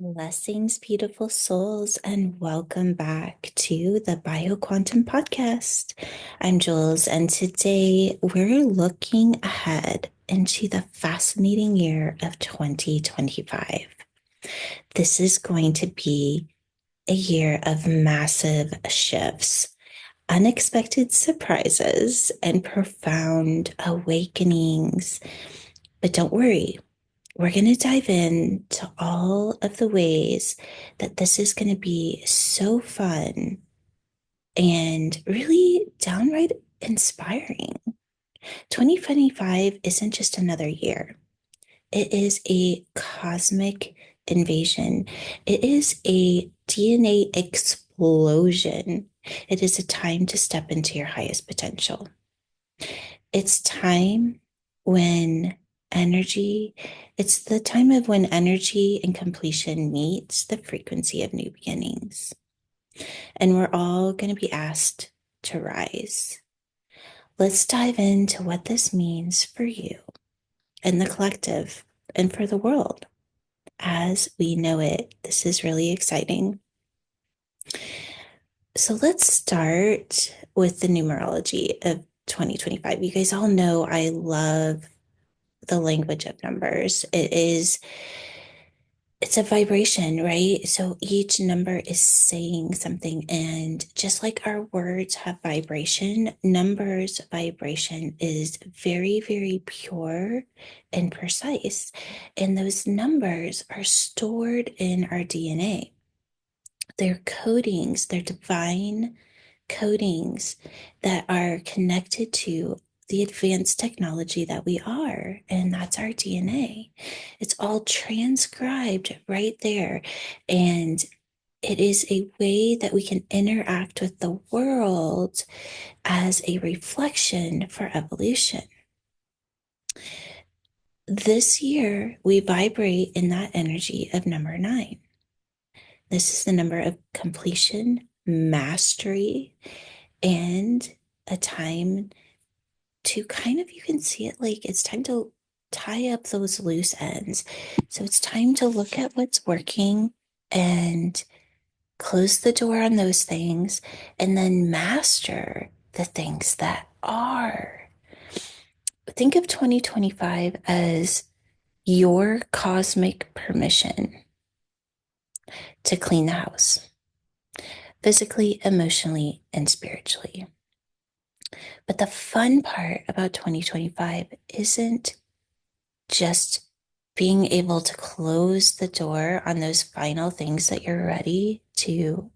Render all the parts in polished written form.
Blessings, beautiful souls, and welcome back to the BioQuantum Podcast. I'm Jules, and today we're looking ahead into the fascinating year of 2025. This is going to be a year of massive shifts, unexpected surprises, and profound awakenings. But don't worry, we're going to dive into all of the ways that this is going to be so fun and really downright inspiring. 2025 isn't just another year, it is a cosmic invasion, it is a DNA explosion. It is a time to step into your highest potential. It's time when energy, it's the time of when energy and completion meets the frequency of new beginnings. And we're all going to be asked to rise. Let's dive into what this means for you and the collective and for the world as we know it. This is really exciting. So let's start with the numerology of 2025. You guys all know I love the language of numbers. It's a vibration, right? So each number is saying something. And just like our words have vibration, numbers vibration is very, very pure and precise. And those numbers are stored in our DNA. They're codings, they're divine codings that are connected to the advanced technology that we are, and that's our DNA. It's all transcribed right there. And it is a way that we can interact with the world as a reflection for evolution. This year, we vibrate in that energy of number 9. This is the number of completion, mastery, and a time to kind of, you can see it like it's time to tie up those loose ends. So it's time to look at what's working and close the door on those things and then master the things that are. Think of 2025 as your cosmic permission to clean the house, physically, emotionally, and spiritually. But the fun part about 2025 isn't just being able to close the door on those final things that you're ready to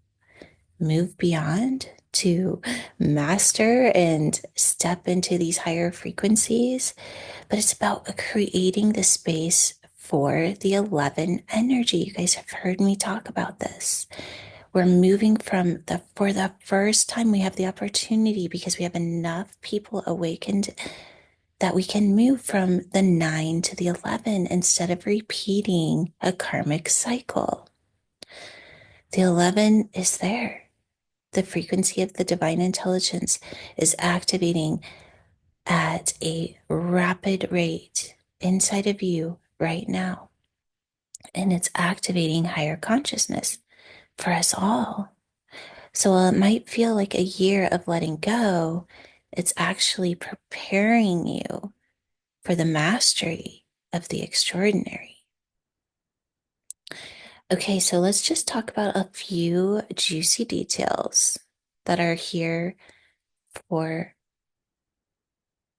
move beyond, to master and step into these higher frequencies, but it's about creating the space for the 11 energy. You guys have heard me talk about this. We're moving for the first time, we have the opportunity because we have enough people awakened that we can move from the 9 to the 11 instead of repeating a karmic cycle. The 11 is there. The frequency of the divine intelligence is activating at a rapid rate inside of you right now. And it's activating higher consciousness for us all. So while it might feel like a year of letting go, it's actually preparing you for the mastery of the extraordinary. Okay, so let's just talk about a few juicy details that are here for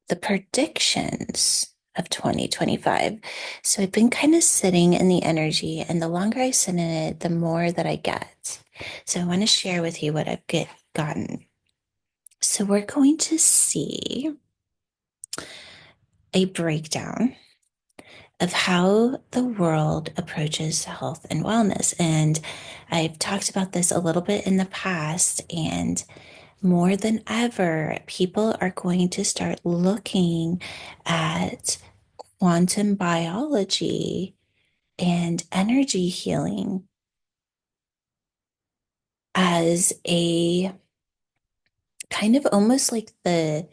the predictions of 2025. So I've been kind of sitting in the energy, and the longer I sit in it, the more that I get. So I want to share with you what I've gotten. So we're going to see a breakdown of how the world approaches health and wellness. And I've talked about this a little bit in the past, and more than ever, people are going to start looking at quantum biology and energy healing as a kind of almost like the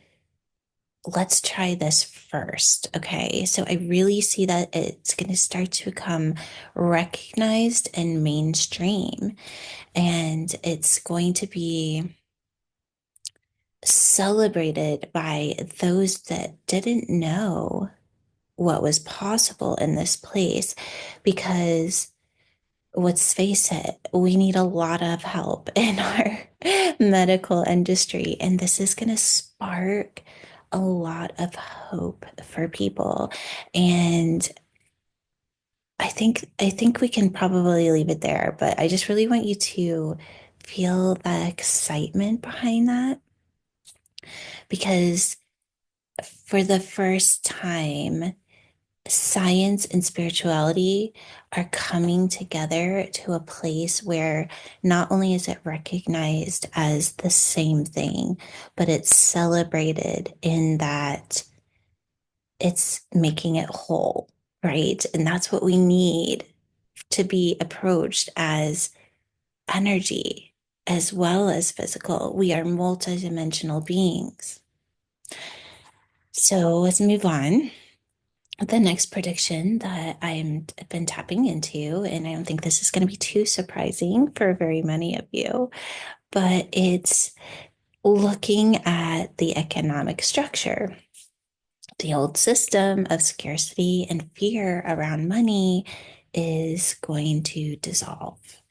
let's try this first. Okay. So I really see that it's going to start to become recognized and mainstream, and it's going to be celebrated by those that didn't know what was possible in this place. Because let's face it, we need a lot of help in our medical industry, and this is going to spark a lot of hope for people. And I think we can probably leave it there, but I just really want you to feel the excitement behind that, because for the first time, science and spirituality are coming together to a place where not only is it recognized as the same thing, but it's celebrated in that it's making it whole, right? And that's what we need to be approached as energy as well as physical. We are multidimensional beings. So let's move on. The next prediction that I've been tapping into, and I don't think this is going to be too surprising for very many of you, but it's looking at the economic structure. The old system of scarcity and fear around money is going to dissolve.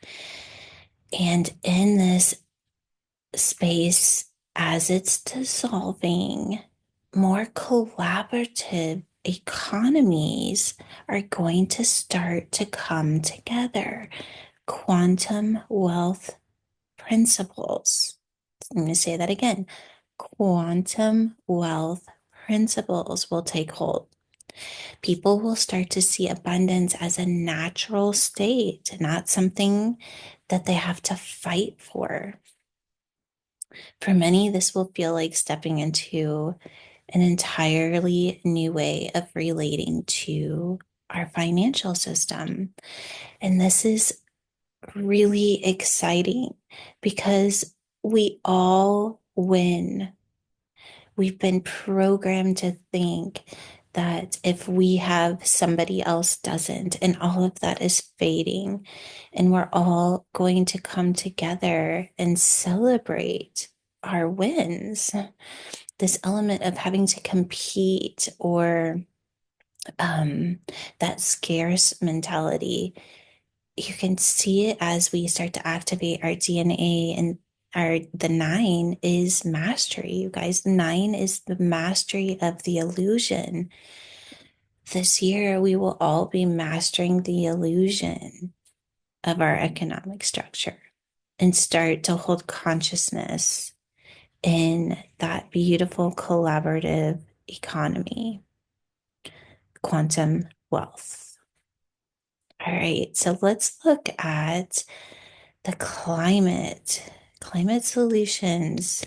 And in this space, as it's dissolving, more collaborative economies are going to start to come together. Quantum wealth principles. I'm going to say that again. Quantum wealth principles will take hold. People will start to see abundance as a natural state, not something that they have to fight for. For many, this will feel like stepping into an entirely new way of relating to our financial system. And this is really exciting because we all win. We've been programmed to think that if we have, somebody else doesn't, and all of that is fading. And we're all going to come together and celebrate our wins. This element of having to compete, or that scarce mentality, you can see it as we start to activate our DNA. And the nine is mastery, you guys. The nine is the mastery of the illusion. This year, we will all be mastering the illusion of our economic structure and start to hold consciousness in that beautiful collaborative economy, quantum wealth. All right, so let's look at the climate. Climate solutions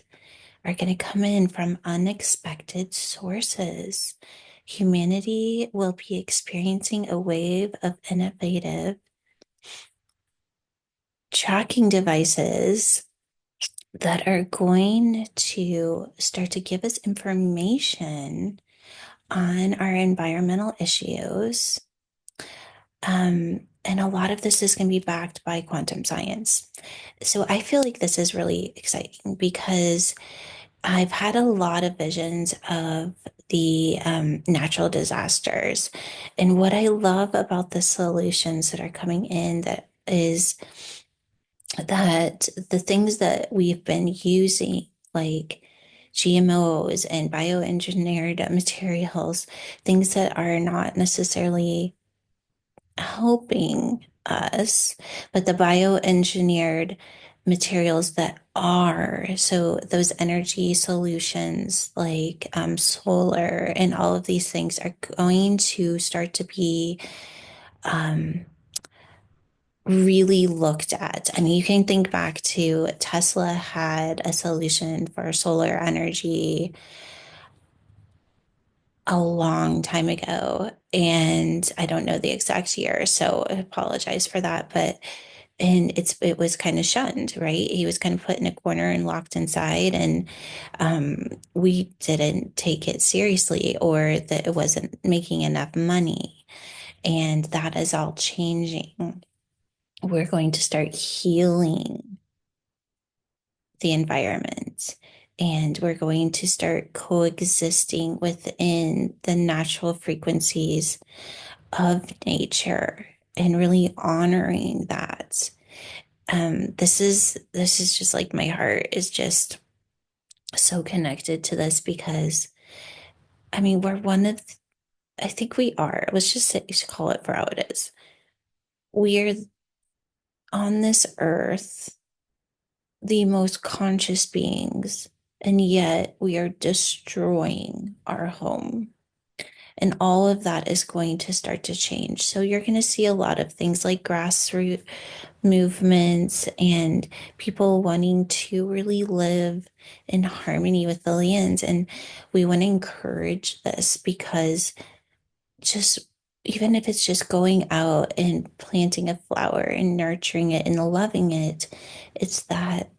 are going to come in from unexpected sources. Humanity will be experiencing a wave of innovative tracking devices that are going to start to give us information on our environmental issues. And a lot of this is going to be backed by quantum science. So I feel like this is really exciting because I've had a lot of visions of the natural disasters. And what I love about the solutions that are coming in, that is that the things that we've been using, like GMOs and bioengineered materials, things that are not necessarily helping us, but the bioengineered materials that are, so those energy solutions like solar and all of these things are going to start to be really looked at. I mean, you can think back to Tesla had a solution for solar energy a long time ago, and I don't know the exact year, so I apologize for that, but And it was kind of shunned, right? He was kind of put in a corner and locked inside, and we didn't take it seriously, or that it wasn't making enough money. And that is all changing. We're going to start healing the environment, and we're going to start coexisting within the natural frequencies of nature and really honoring that. This is just like my heart is just so connected to this, because I mean, we're one of, I think we are, let's just say, call it for how it is. We're on this earth the most conscious beings, and yet we are destroying our home. And all of that is going to start to change. So you're going to see a lot of things like grassroots movements and people wanting to really live in harmony with the lands. And we want to encourage this, because just even if it's just going out and planting a flower and nurturing it and loving it, it's that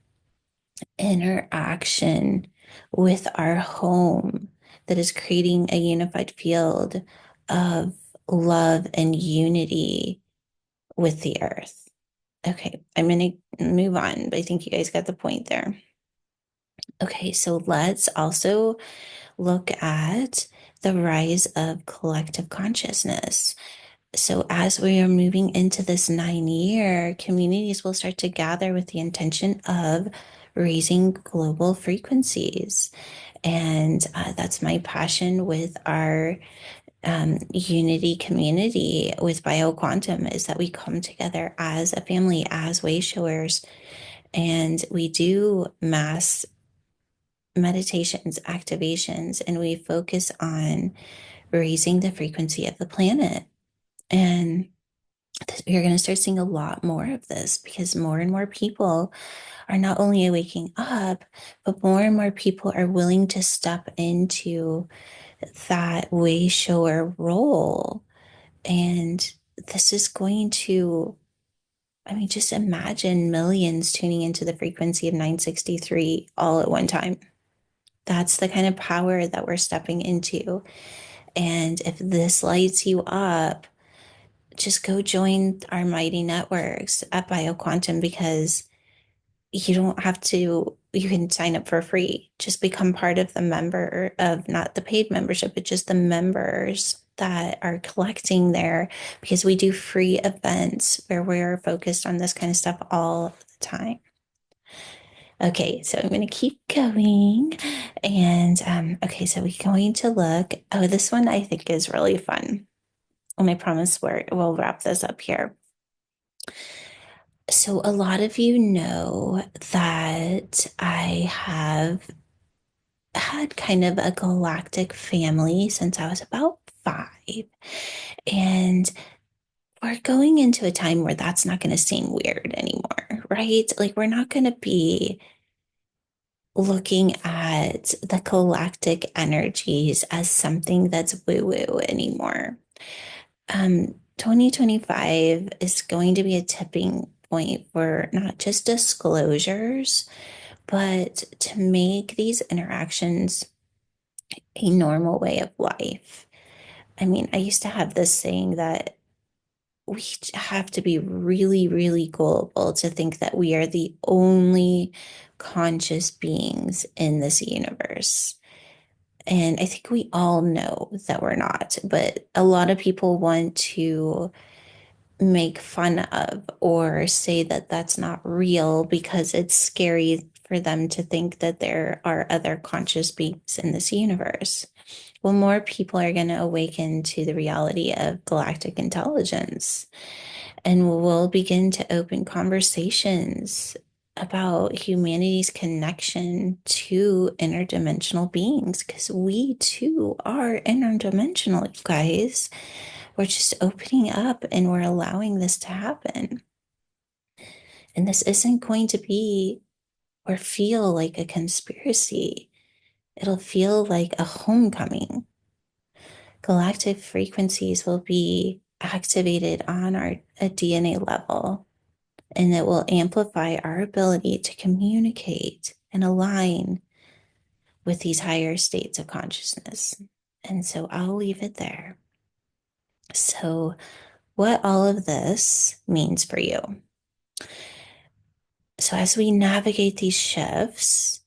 interaction with our home that is creating a unified field of love and unity with the earth. Okay, I'm going to move on, but I think you guys got the point there. Okay, so let's also look at the rise of collective consciousness. So, as we are moving into this 9 year, communities will start to gather with the intention of raising global frequencies. And that's my passion with our unity community with BioQuantum, is that we come together as a family, as way showers, and we do mass meditations, activations, and we focus on raising the frequency of the planet. And you're going to start seeing a lot more of this, because more and more people are not only waking up, but more and more people are willing to step into that way shower role. And this is going to, I mean, just imagine millions tuning into the frequency of 963 all at one time. That's the kind of power that we're stepping into. And if this lights you up, just go join our mighty networks at BioQuantum, because you don't have to, you can sign up for free. Just become part of the member of, not the paid membership, but just the members that are collecting there, because we do free events where we're focused on this kind of stuff all the time. Okay, so I'm going to keep going. And okay, so we're going to look. Oh, this one I think is really fun. And I promise we'll wrap this up here. So, a lot of you know that I have had kind of a galactic family since I was about 5. And we're going into a time where that's not going to seem weird anymore, right? Like, we're not going to be looking at the galactic energies as something that's woo woo anymore. 2025 is going to be a tipping point for not just disclosures, but to make these interactions a normal way of life. I mean, I used to have this saying that we have to be really, really gullible to think that we are the only conscious beings in this universe. And I think we all know that we're not, but a lot of people want to make fun of or say that that's not real, because it's scary for them to think that there are other conscious beings in this universe. Well, more people are going to awaken to the reality of galactic intelligence, and we'll begin to open conversations about humanity's connection to interdimensional beings, because we too are interdimensional, you guys. We're just opening up and we're allowing this to happen. And this isn't going to be or feel like a conspiracy. It'll feel like a homecoming. Galactic frequencies will be activated on our a DNA level. and it will amplify our ability to communicate and align with these higher states of consciousness. And so I'll leave it there. So, what all of this means for you. So, as we navigate these shifts,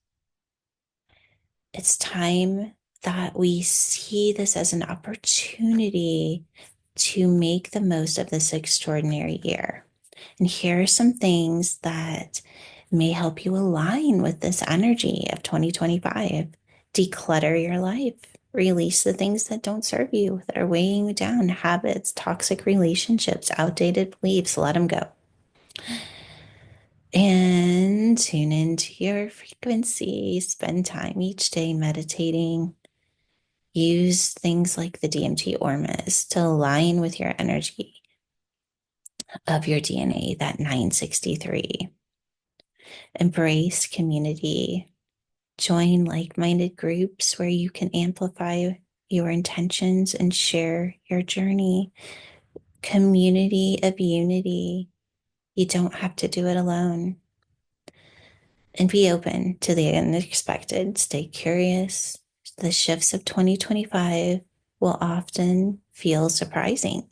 it's time that we see this as an opportunity to make the most of this extraordinary year. And here are some things that may help you align with this energy of 2025. Declutter your life, release the things that don't serve you, that are weighing you down, habits, toxic relationships, outdated beliefs, let them go. And tune into your frequency. Spend time each day meditating. Use things like the DMT Ormus to align with your energy of your DNA, that 963. Embrace community. Join like-minded groups where you can amplify your intentions and share your journey. Community of unity. You don't have to do it alone. And be open to the unexpected. Stay curious. The shifts of 2025 will often feel surprising,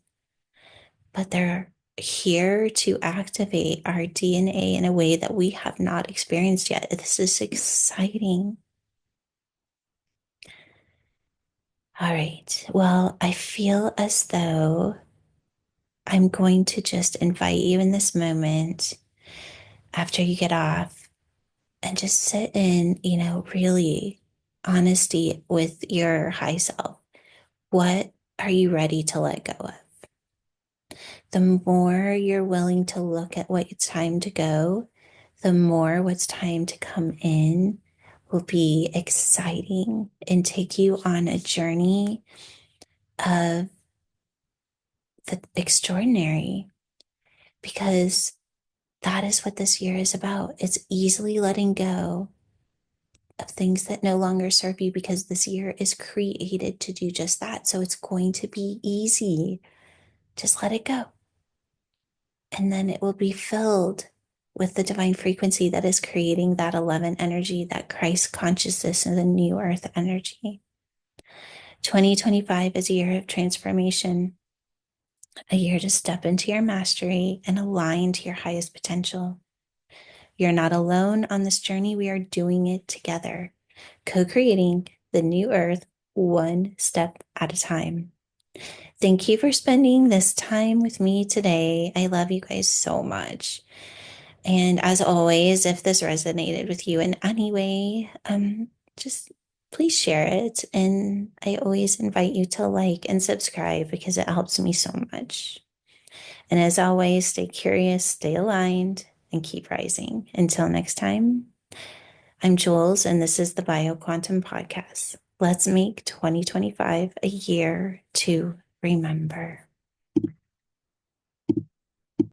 but they're here to activate our DNA in a way that we have not experienced yet. This is exciting. All right. Well, I feel as though I'm going to just invite you in this moment after you get off and just sit in, really honesty with your high self. What are you ready to let go of? The more you're willing to look at what it's time to go, the more what's time to come in will be exciting and take you on a journey of the extraordinary, because that is what this year is about. It's easily letting go of things that no longer serve you, because this year is created to do just that. So it's going to be easy. Just let it go. And then it will be filled with the divine frequency that is creating that 11 energy, that Christ consciousness, and the new earth energy. 2025 is a year of transformation, a year to step into your mastery and align to your highest potential. You're not alone on this journey. We are doing it together, co-creating the new earth one step at a time. Thank you for spending this time with me today. I love you guys so much. And as always, if this resonated with you in any way, just please share it. And I always invite you to like and subscribe because it helps me so much. And as always, stay curious, stay aligned, and keep rising. Until next time, I'm Jules, and this is the BioQuantum Podcast. Let's make 2025 a year to remember.